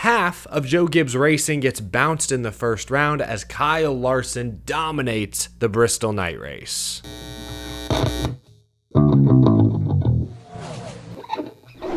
half of Joe Gibbs Racing gets bounced in the first round as Kyle Larson dominates the Bristol night race.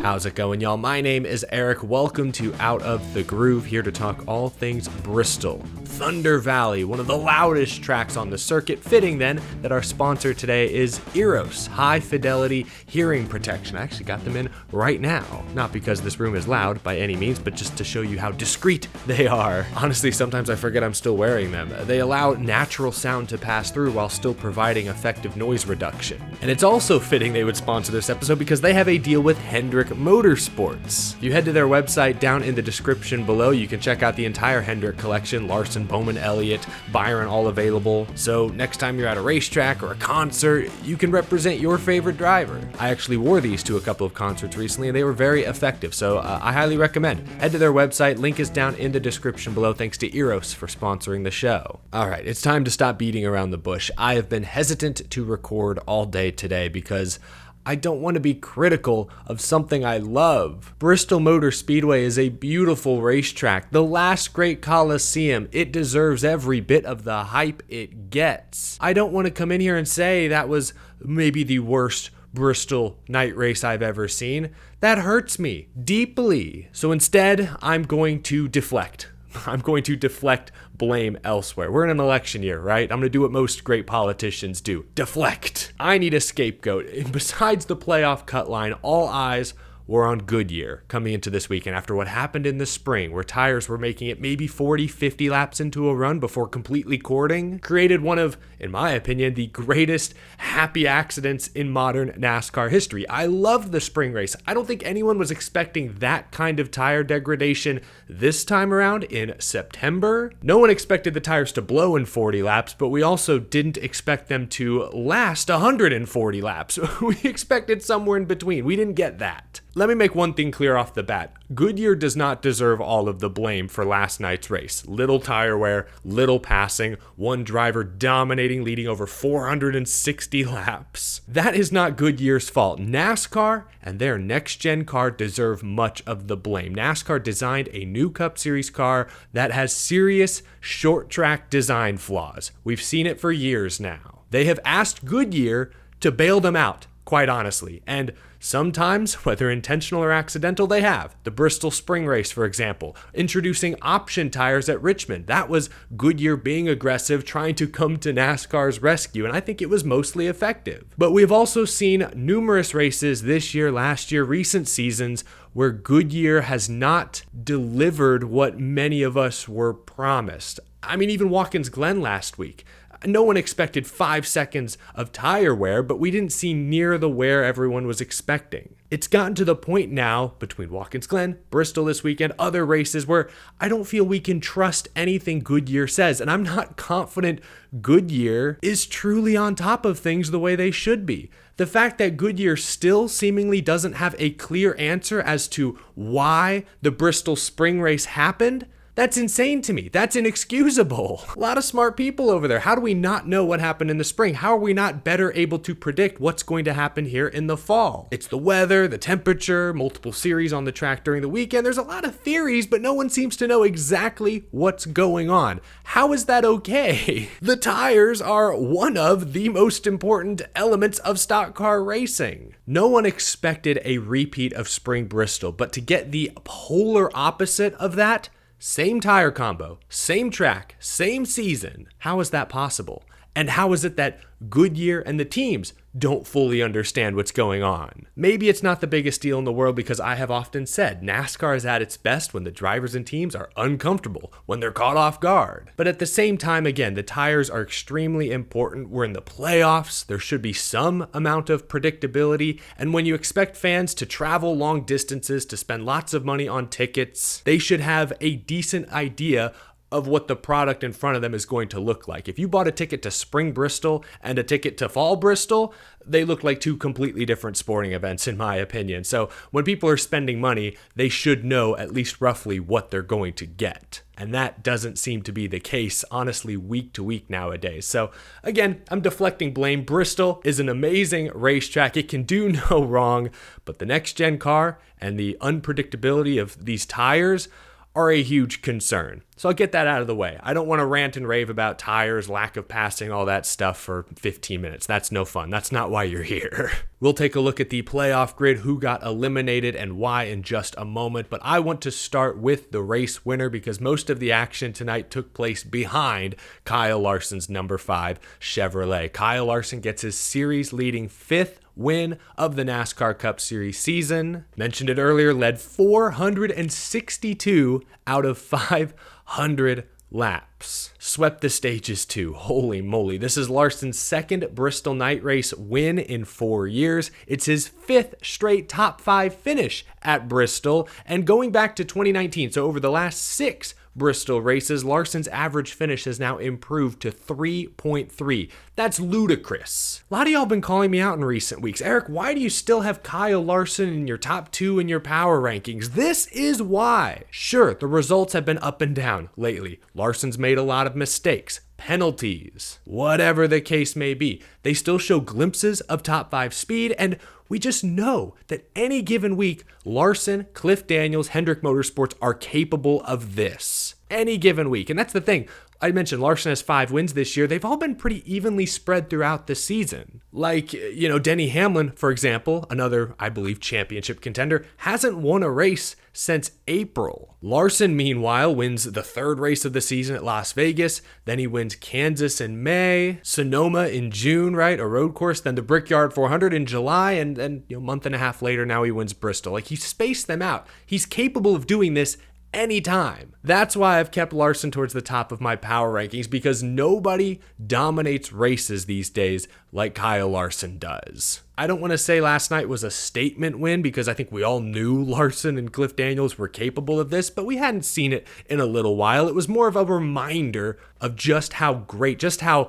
How's it going, y'all? My name is Eric. Welcome to Out of the Groove, here to talk all things Bristol. Thunder Valley, one of the loudest tracks on the circuit. Fitting then that our sponsor today is Eros, high fidelity hearing protection. I actually got them in right now. Not because this room is loud by any means, but just to show you how discreet they are. Honestly, sometimes I forget I'm still wearing them. They allow natural sound to pass through while still providing effective noise reduction. And it's also fitting they would sponsor this episode because they have a deal with Hendrick Motorsports. If you head to their website down in the description below, you can check out the entire Hendrick collection, Larson, Bowman, Elliott, Byron, all available. So next time you're at a racetrack or a concert, you can represent your favorite driver. I actually wore these to a couple of concerts recently and they were very effective, so I highly recommend. Head to their website, link is down in the description below. Thanks to Eros for sponsoring the show. Alright, it's time to stop beating around the bush. I have been hesitant to record all day today because I don't want to be critical of something I love. Bristol Motor Speedway is a beautiful racetrack, the last great Coliseum. It deserves every bit of the hype it gets. I don't want to come in here and say that was maybe the worst Bristol night race I've ever seen. That hurts me deeply. So instead, I'm going to deflect. I'm going to deflect blame elsewhere. We're in an election year, right? I'm going to do what most great politicians do. Deflect. I need a scapegoat. Besides the playoff cut line, all eyes were on Goodyear coming into this weekend after what happened in the spring, where tires were making it maybe 40, 50 laps into a run before completely cording. Created one of, in my opinion, the greatest happy accidents in modern NASCAR history. I loved the spring race. I don't think anyone was expecting that kind of tire degradation this time around in September. No one expected the tires to blow in 40 laps, but we also didn't expect them to last 140 laps. We expected somewhere in between. We didn't get that. Let me make one thing clear off the bat. Goodyear does not deserve all of the blame for last night's race. Little tire wear, little passing, one driver dominating, leading over 460 laps. That is not Goodyear's fault. NASCAR and their next-gen car deserve much of the blame. NASCAR designed a new Cup Series car that has serious short-track design flaws. We've seen it for years now. They have asked Goodyear to bail them out, quite honestly, and sometimes, whether intentional or accidental, they have. The Bristol Spring Race, for example, introducing option tires at Richmond. That was Goodyear being aggressive, trying to come to NASCAR's rescue, and I think it was mostly effective. But we've also seen numerous races this year, last year, recent seasons, where Goodyear has not delivered what many of us were promised. I mean, even Watkins Glen last week. No one expected 5 seconds of tire wear, but we didn't see near the wear everyone was expecting. It's gotten to the point now, between Watkins Glen, Bristol this weekend, other races, where I don't feel we can trust anything Goodyear says, and I'm not confident Goodyear is truly on top of things the way they should be. The fact that Goodyear still seemingly doesn't have a clear answer as to why the Bristol Spring Race happened, that's insane to me. That's inexcusable. A lot of smart people over there. How do we not know what happened in the spring? How are we not better able to predict what's going to happen here in the fall? It's the weather, the temperature, multiple series on the track during the weekend. There's a lot of theories, but no one seems to know exactly what's going on. How is that okay? The tires are one of the most important elements of stock car racing. No one expected a repeat of Spring Bristol, but to get the polar opposite of that, same tire combo, same track, same season. How is that possible? And how is it that Goodyear and the teams don't fully understand what's going on? Maybe it's not the biggest deal in the world because I have often said NASCAR is at its best when the drivers and teams are uncomfortable, when they're caught off guard. But at the same time, again, the tires are extremely important. We're in the playoffs. There should be some amount of predictability. And when you expect fans to travel long distances, to spend lots of money on tickets, they should have a decent idea of what the product in front of them is going to look like. If you bought a ticket to Spring Bristol and a ticket to Fall Bristol, they look like two completely different sporting events, in my opinion. So when people are spending money, they should know at least roughly what they're going to get. And that doesn't seem to be the case, honestly, week to week nowadays. So again, I'm deflecting blame. Bristol is an amazing racetrack. It can do no wrong, but the next gen car and the unpredictability of these tires are a huge concern. So I'll get that out of the way. I don't want to rant and rave about tires, lack of passing, all that stuff for 15 minutes. That's no fun. That's not why you're here. We'll take a look at the playoff grid, who got eliminated and why in just a moment, but I want to start with the race winner because most of the action tonight took place behind Kyle Larson's number 5 Chevrolet. Kyle Larson gets his series-leading 5th win of the NASCAR Cup Series season. Mentioned it earlier, led 462 out of 500 laps. Swept the stages too. Holy moly. This is Larson's 2nd Bristol night race win in 4 years. It's his 5th straight top 5 finish at Bristol. And going back to 2019, so over the last 6 Bristol races, Larson's average finish has now improved to 3.3. That's ludicrous. A lot of y'all been calling me out in recent weeks. Eric, why do you still have Kyle Larson in your top 2 in your power rankings? This is why. Sure, the results have been up and down lately. Larson's made a lot of mistakes, penalties, whatever the case may be. They still show glimpses of top 5 speed, and we just know that any given week, Larson, Cliff Daniels, Hendrick Motorsports are capable of this. Any given week. And that's the thing. I mentioned Larson has 5 wins this year. They've all been pretty evenly spread throughout the season. Like, Denny Hamlin, for example, another, I believe, championship contender, hasn't won a race since April. Larson, meanwhile, wins the 3rd race of the season at Las Vegas. Then he wins Kansas in May, Sonoma in June, right? A road course. Then the Brickyard 400 in July. And then a month and a half later, now he wins Bristol. Like, he spaced them out. He's capable of doing this anytime. That's why I've kept Larson towards the top of my power rankings, because nobody dominates races these days like Kyle Larson does. I don't want to say last night was a statement win because I think we all knew Larson and Cliff Daniels were capable of this, but we hadn't seen it in a little while. It was more of a reminder of just how great, just how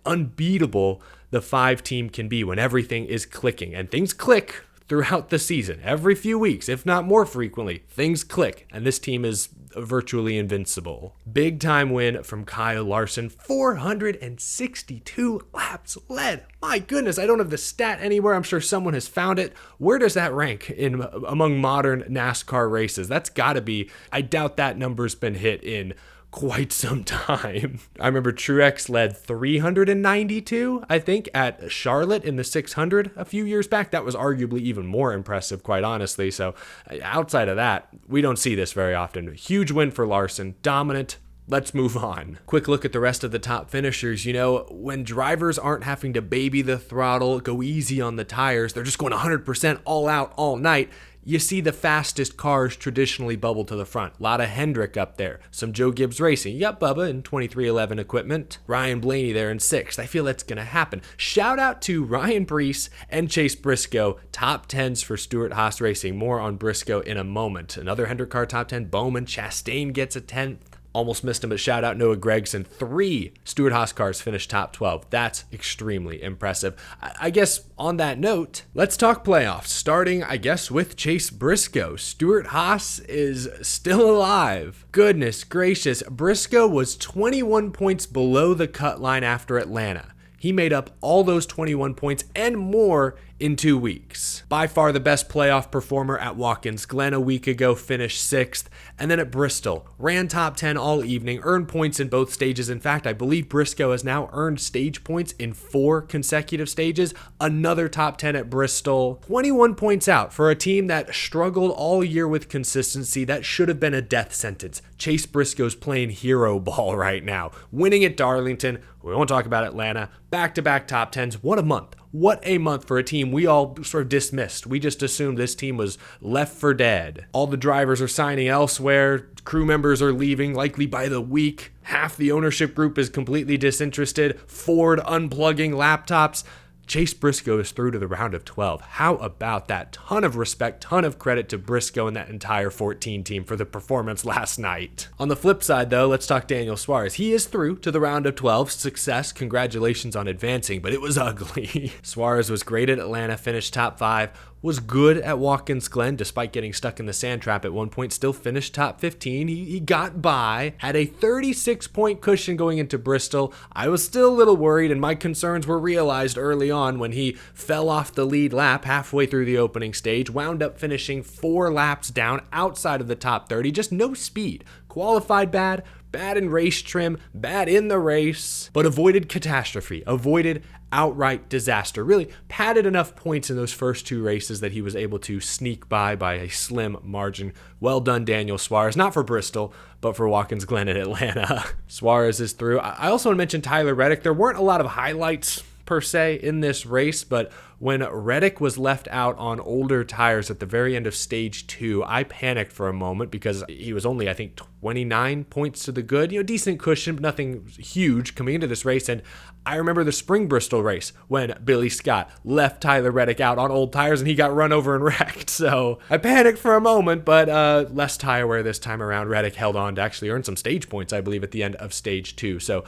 unbeatable the 5 team can be when everything is clicking, and things click throughout the season. Every few weeks, if not more frequently, things click, and this team is virtually invincible. Big time win from Kyle Larson, 462 laps led. My goodness, I don't have the stat anywhere. I'm sure someone has found it. Where does that rank among modern NASCAR races? That's gotta be, I doubt that number's been hit in quite some time. I remember Truex led 392, I think, at Charlotte in the 600 a few years back. That was arguably even more impressive, quite honestly. So outside of that, we don't see this very often. Huge win for Larson, dominant. Let's move on. Quick look at the rest of the top finishers. When drivers aren't having to baby the throttle, go easy on the tires, they're just going 100% all out all night. You see the fastest cars traditionally bubble to the front. A lot of Hendrick up there. Some Joe Gibbs Racing. Yep, Bubba in 2311 equipment. Ryan Blaney there in 6th. I feel that's going to happen. Shout out to Ryan Preece and Chase Briscoe. Top 10s for Stewart-Haas Racing. More on Briscoe in a moment. Another Hendrick car top 10. Bowman. Chastain gets a 10th. Almost missed him, but shout out Noah Gragson. 3 Stewart-Haas cars finished top 12. That's extremely impressive. I guess on that note, let's talk playoffs. Starting, I guess, with Chase Briscoe. Stewart-Haas is still alive. Goodness gracious. Briscoe was 21 points below the cut line after Atlanta. He made up all those 21 points and more in 2 weeks. By far the best playoff performer at Watkins Glen a week ago, finished 6th. And then at Bristol, ran top 10 all evening, earned points in both stages. In fact, I believe Briscoe has now earned stage points in 4 consecutive stages. Another top 10 at Bristol. 21 points out for a team that struggled all year with consistency. That should have been a death sentence. Chase Briscoe's playing hero ball right now. Winning at Darlington. We won't talk about Atlanta. Back-to-back top 10s. What a month. What a month for a team we all sort of dismissed. We just assumed this team was left for dead. All the drivers are signing elsewhere. Crew members are leaving, likely by the week. Half the ownership group is completely disinterested. Ford unplugging laptops. Chase Briscoe is through to the round of 12. How about that? Ton of respect, ton of credit to Briscoe and that entire 14 team for the performance last night. On the flip side, though, let's talk Daniel Suarez. He is through to the round of 12. Success, congratulations on advancing, but it was ugly. Suarez was great at Atlanta, finished top 5. was good at Watkins Glen, despite getting stuck in the sand trap at one point, still finished top 15. He got by, had a 36-point cushion going into Bristol. I was still a little worried, and my concerns were realized early on when he fell off the lead lap halfway through the opening stage, wound up finishing 4 laps down outside of the top 30, just no speed. Qualified bad in race trim, bad in the race, but avoided catastrophe, avoided outright disaster. Really padded enough points in those first 2 races that he was able to sneak by a slim margin. Well done, Daniel Suarez. Not for Bristol, but for Watkins Glen in Atlanta. Suarez is through. I also want to mention Tyler Reddick. There weren't a lot of highlights per se in this race, but when Reddick was left out on older tires at the very end of stage 2, I panicked for a moment because he was only, I think, 29 points to the good. Decent cushion, but nothing huge coming into this race. And I remember the spring Bristol race when Billy Scott left Tyler Reddick out on old tires and he got run over and wrecked. So I panicked for a moment, but less tire wear this time around. Reddick held on to actually earn some stage points, I believe, at the end of stage 2. So,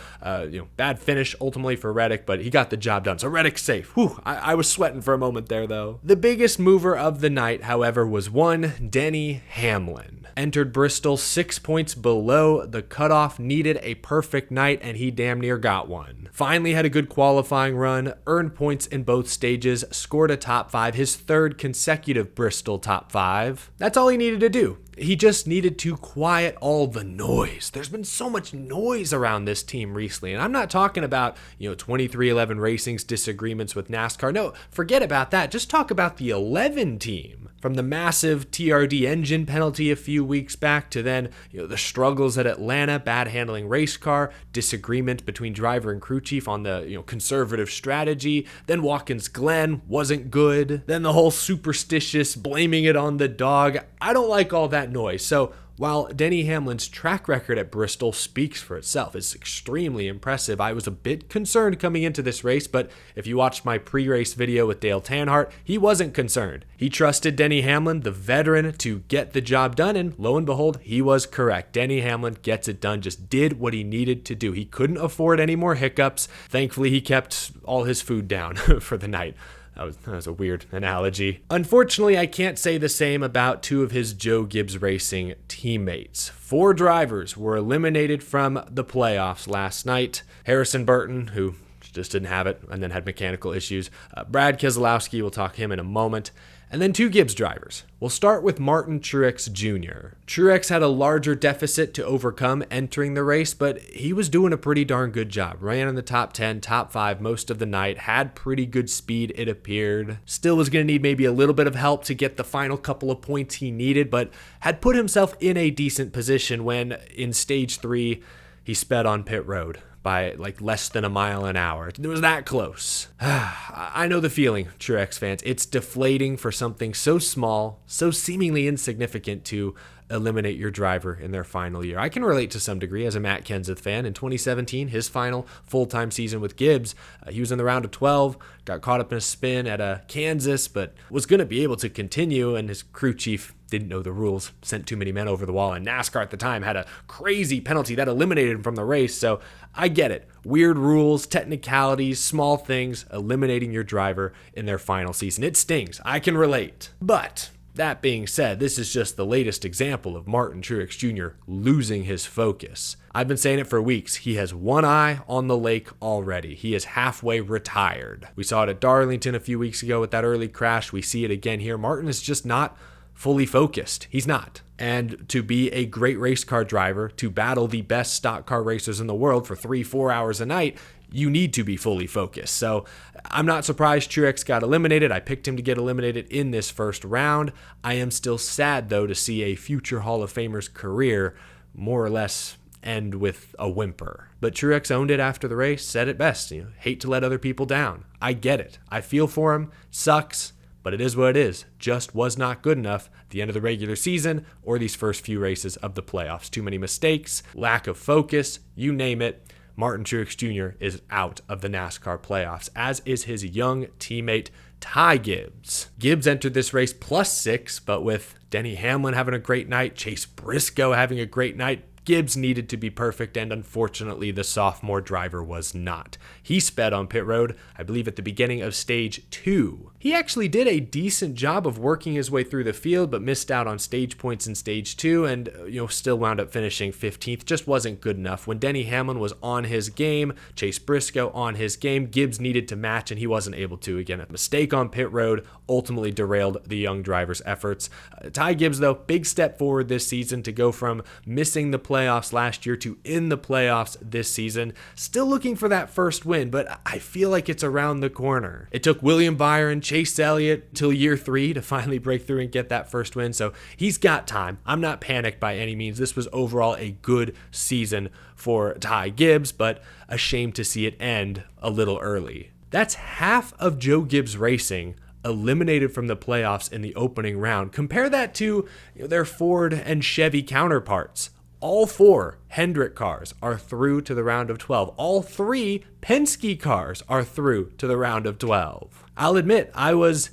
bad finish ultimately for Reddick, but he got the job done. So Reddick's safe. Whew, I was sweating for a moment there, though. The biggest mover of the night, however, was one Denny Hamlin. Entered Bristol 6 points below the cutoff, needed a perfect night, and he damn near got one. Finally had a good qualifying run, earned points in both stages, scored a top 5, his 3rd consecutive Bristol top 5. That's all he needed to do. He just needed to quiet all the noise. There's been so much noise around this team recently, and I'm not talking about, 2311 Racing's disagreements with NASCAR. No, forget about that. Just talk about the 11 team. From the massive TRD engine penalty a few weeks back to then, the struggles at Atlanta, bad handling race car, disagreement between driver and crew chief on the, conservative strategy, then Watkins Glen wasn't good, then the whole superstitious blaming it on the dog. I don't like all that noise. So while Denny Hamlin's track record at Bristol speaks for itself, it's extremely impressive. I was a bit concerned coming into this race, but if you watched my pre-race video with Dale Tanhart, he wasn't concerned. He trusted Denny Hamlin, the veteran, to get the job done, and lo and behold, he was correct. Denny Hamlin gets it done, just did what he needed to do. He couldn't afford any more hiccups. Thankfully, he kept all his food down for the night. That was a weird analogy. Unfortunately, I can't say the same about 2 of his Joe Gibbs Racing teammates. 4 drivers were eliminated from the playoffs last night. Harrison Burton, who just didn't have it and then had mechanical issues. Brad Keselowski, we'll talk him in a moment. And then 2 Gibbs drivers. We'll start with Martin Truex Jr. Truex had a larger deficit to overcome entering the race, but he was doing a pretty darn good job. Ran in the top 10, top 5 most of the night, had pretty good speed, it appeared. Still was going to need maybe a little bit of help to get the final couple of points he needed, but had put himself in a decent position when in stage 3, he sped on pit road by less than a mile an hour. It was that close. I know the feeling, Truex fans. It's deflating for something so small, so seemingly insignificant to eliminate your driver in their final year. I can relate to some degree as a Matt Kenseth fan. In 2017, his final full-time season with Gibbs, he was in the round of 12, got caught up in a spin at Kansas, but was going to be able to continue, and his crew chief didn't know the rules, sent too many men over the wall, and NASCAR at the time had a crazy penalty that eliminated him from the race, so I get it. Weird rules, technicalities, small things, eliminating your driver in their final season. It stings. I can relate. But that being said, this is just the latest example of Martin Truex Jr. losing his focus. I've been saying it for weeks. He has one eye on the lake already. He is halfway retired. We saw it at Darlington a few weeks ago with that early crash. We see it again here. Martin is just not fully focused. He's not. And to be a great race car driver, to battle the best stock car racers in the world for 3-4 hours a night, you need to be fully focused. So I'm not surprised Truex got eliminated. I picked him to get eliminated in this first round. I am still sad, though, to see a future Hall of Famer's career more or less end with a whimper. But Truex owned it after the race, said it best. Hate to let other people down. I get it. I feel for him. Sucks. But it is what it is. Just was not good enough at the end of the regular season or these first few races of the playoffs. Too many mistakes, lack of focus, you name it. Martin Truex Jr. is out of the NASCAR playoffs, as is his young teammate, Ty Gibbs. Gibbs entered this race +6, but with Denny Hamlin having a great night, Chase Briscoe having a great night, Gibbs needed to be perfect, and unfortunately the sophomore driver was not. He sped on pit road, I believe at the beginning of stage 2. He actually did a decent job of working his way through the field, but missed out on stage points in stage 2 and still wound up finishing 15th. Just wasn't good enough. When Denny Hamlin was on his game, Chase Briscoe on his game, Gibbs needed to match and he wasn't able to. Again, a mistake on pit road ultimately derailed the young driver's efforts. Ty Gibbs, though, big step forward this season to go from missing the playoffs last year to in the playoffs this season. Still looking for that first win, but I feel like it's around the corner. It took William Byron, Chase Elliott till year 3 to finally break through and get that first win, so he's got time. I'm not panicked by any means. This was overall a good season for Ty Gibbs, but a shame to see it end a little early. That's half of Joe Gibbs Racing eliminated from the playoffs in the opening round. Compare that to their Ford and Chevy counterparts. All 4 Hendrick cars are through to the round of 12. All 3 Penske cars are through to the round of 12. I'll admit, I was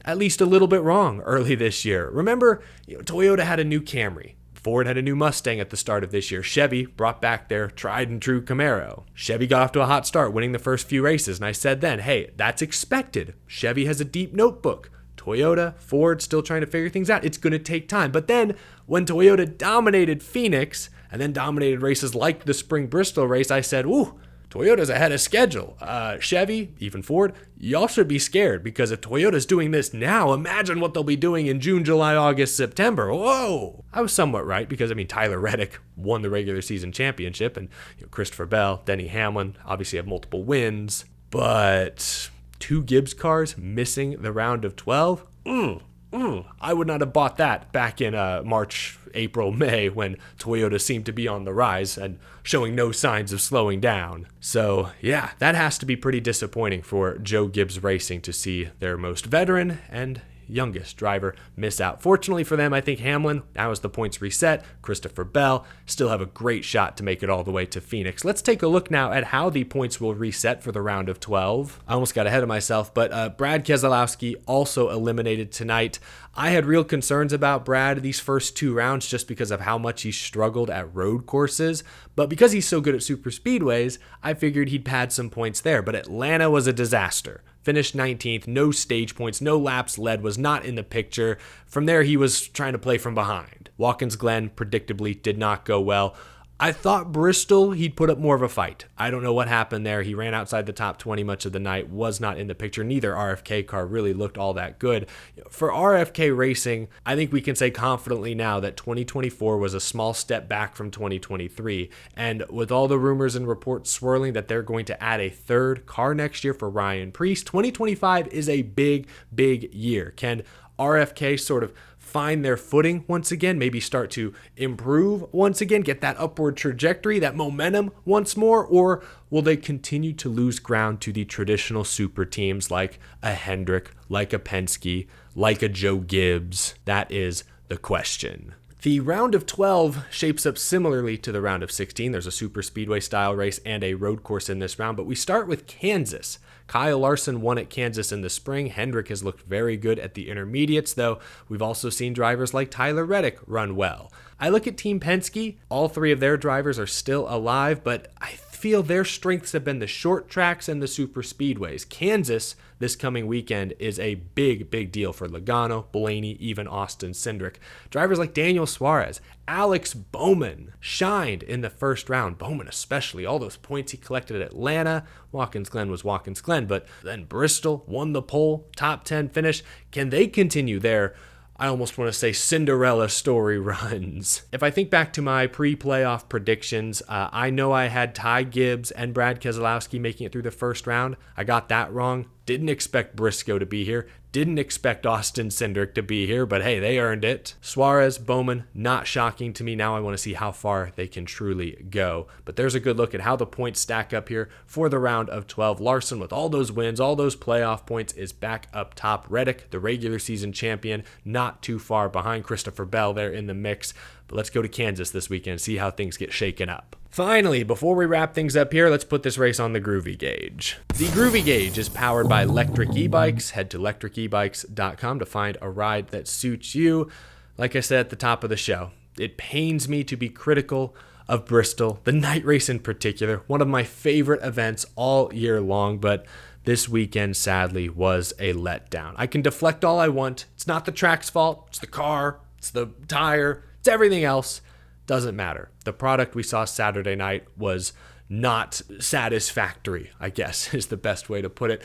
at least a little bit wrong early this year. Remember, Toyota had a new Camry. Ford had a new Mustang at the start of this year. Chevy brought back their tried and true Camaro. Chevy got off to a hot start, winning the first few races, and I said then, hey, that's expected. Chevy has a deep notebook. Toyota, Ford, still trying to figure things out. It's going to take time. But then when Toyota dominated Phoenix and then dominated races like the spring Bristol race, I said, ooh, Toyota's ahead of schedule. Chevy, even Ford, y'all should be scared because if Toyota's doing this now, imagine what they'll be doing in June, July, August, September. Whoa! I was somewhat right because, Tyler Reddick won the regular season championship and Christopher Bell, Denny Hamlin obviously have multiple wins. But 2 Gibbs cars missing the round of 12? I would not have bought that back in March, April, May when Toyota seemed to be on the rise and showing no signs of slowing down. So yeah, that has to be pretty disappointing for Joe Gibbs Racing to see their most veteran and youngest driver miss out. Fortunately for them, I think Hamlin, now as the points reset, Christopher Bell still have a great shot to make it all the way to Phoenix. Let's take a look now at how the points will reset for the round of 12. I almost got ahead of myself, but Brad Keselowski also eliminated tonight. I had real concerns about Brad these first 2 rounds just because of how much he struggled at road courses, but because he's so good at super speedways, I figured he'd pad some points there, but Atlanta was a disaster. Finished 19th, no stage points, no laps led, was not in the picture. From there, he was trying to play from behind. Watkins Glen predictably did not go well. I thought Bristol, he'd put up more of a fight. I don't know what happened there. He ran outside the top 20 much of the night, was not in the picture. Neither RFK car really looked all that good. For RFK Racing, I think we can say confidently now that 2024 was a small step back from 2023. And with all the rumors and reports swirling that they're going to add a 3rd car next year for Ryan Preece, 2025 is a big, big year. Can RFK sort of find their footing once again, maybe start to improve once again, get that upward trajectory, that momentum once more, or will they continue to lose ground to the traditional super teams like a Hendrick, like a Penske, like a Joe Gibbs? That is the question. The round of 12 shapes up similarly to the round of 16. There's a super speedway style race and a road course in this round, but we start with Kansas. Kyle Larson won at Kansas in the spring. Hendrick has looked very good at the intermediates, though we've also seen drivers like Tyler Reddick run well. I look at Team Penske. All 3 of their drivers are still alive, but I feel their strengths have been the short tracks and the super speedways. Kansas this coming weekend is a big, big deal for Logano, Blaney, even Austin Cindric. Drivers like Daniel Suarez, Alex Bowman shined in the first round. Bowman especially, all those points he collected at Atlanta. Watkins Glen was Watkins Glen, but then Bristol won the pole, top 10 finish. Can they continue their, I almost want to say, Cinderella story runs? If I think back to my pre-playoff predictions, I know I had Ty Gibbs and Brad Keselowski making it through the first round. I got that wrong. Didn't expect Briscoe to be here. Didn't expect Austin Cindric to be here, but hey, they earned it. Suarez, Bowman, not shocking to me. Now I want to see how far they can truly go. But there's a good look at how the points stack up here for the round of 12. Larson, with all those wins, all those playoff points, is back up top. Reddick, the regular season champion, not too far behind. Christopher Bell there in the mix. But let's go to Kansas this weekend and see how things get shaken up. Finally, before we wrap things up here, let's put this race on the Groovy Gauge. The Groovy Gauge is powered by Electric E-Bikes. Head to electricebikes.com to find a ride that suits you. Like I said at the top of the show, it pains me to be critical of Bristol, the night race in particular, one of my favorite events all year long, but this weekend sadly was a letdown. I can deflect all I want. It's not the track's fault, it's the car, it's the tire, it's everything else. Doesn't matter. The product we saw Saturday night was not satisfactory, I guess is the best way to put it.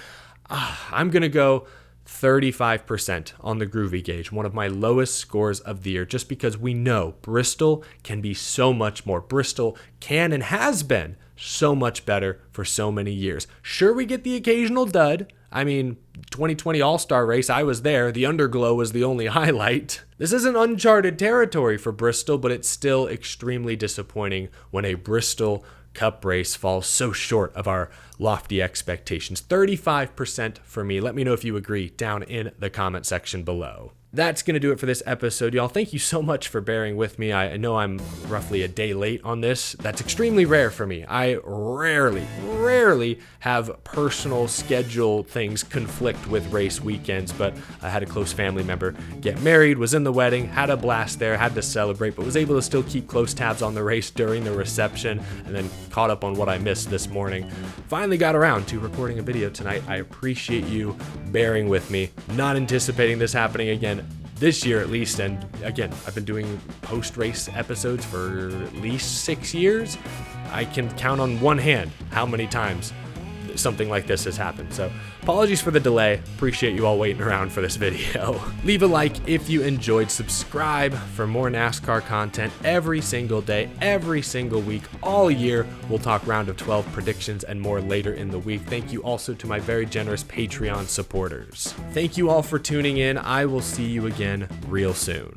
I'm going to go 35% on the Groovy gauge, one of my lowest scores of the year, just because we know Bristol can be so much more. Bristol can and has been so much better for so many years. Sure, we get the occasional dud. I mean, 2020 All-Star race, I was there. The underglow was the only highlight. This isn't uncharted territory for Bristol, but it's still extremely disappointing when a Bristol Cup race falls so short of our lofty expectations. 35% for me. Let me know if you agree down in the comment section below. That's going to do it for this episode, y'all. Thank you so much for bearing with me. I know I'm roughly a day late on this. That's extremely rare for me. I rarely have personal schedule things conflict with race weekends, but I had a close family member get married, was in the wedding, had a blast there, had to celebrate, but was able to still keep close tabs on the race during the reception, and then caught up on what I missed this morning. Finally got around to recording a video tonight. I appreciate you bearing with me. Not anticipating this happening again this year at least, and again, I've been doing post-race episodes for at least 6 years. I can count on one hand how many times something like this has happened. So apologies for the delay. Appreciate you all waiting around for this video. Leave a like if you enjoyed. Subscribe for more NASCAR content every single day, every single week, all year. We'll talk round of 12 predictions and more later in the week. Thank you also to my very generous Patreon supporters. Thank you all for tuning in. I will see you again real soon.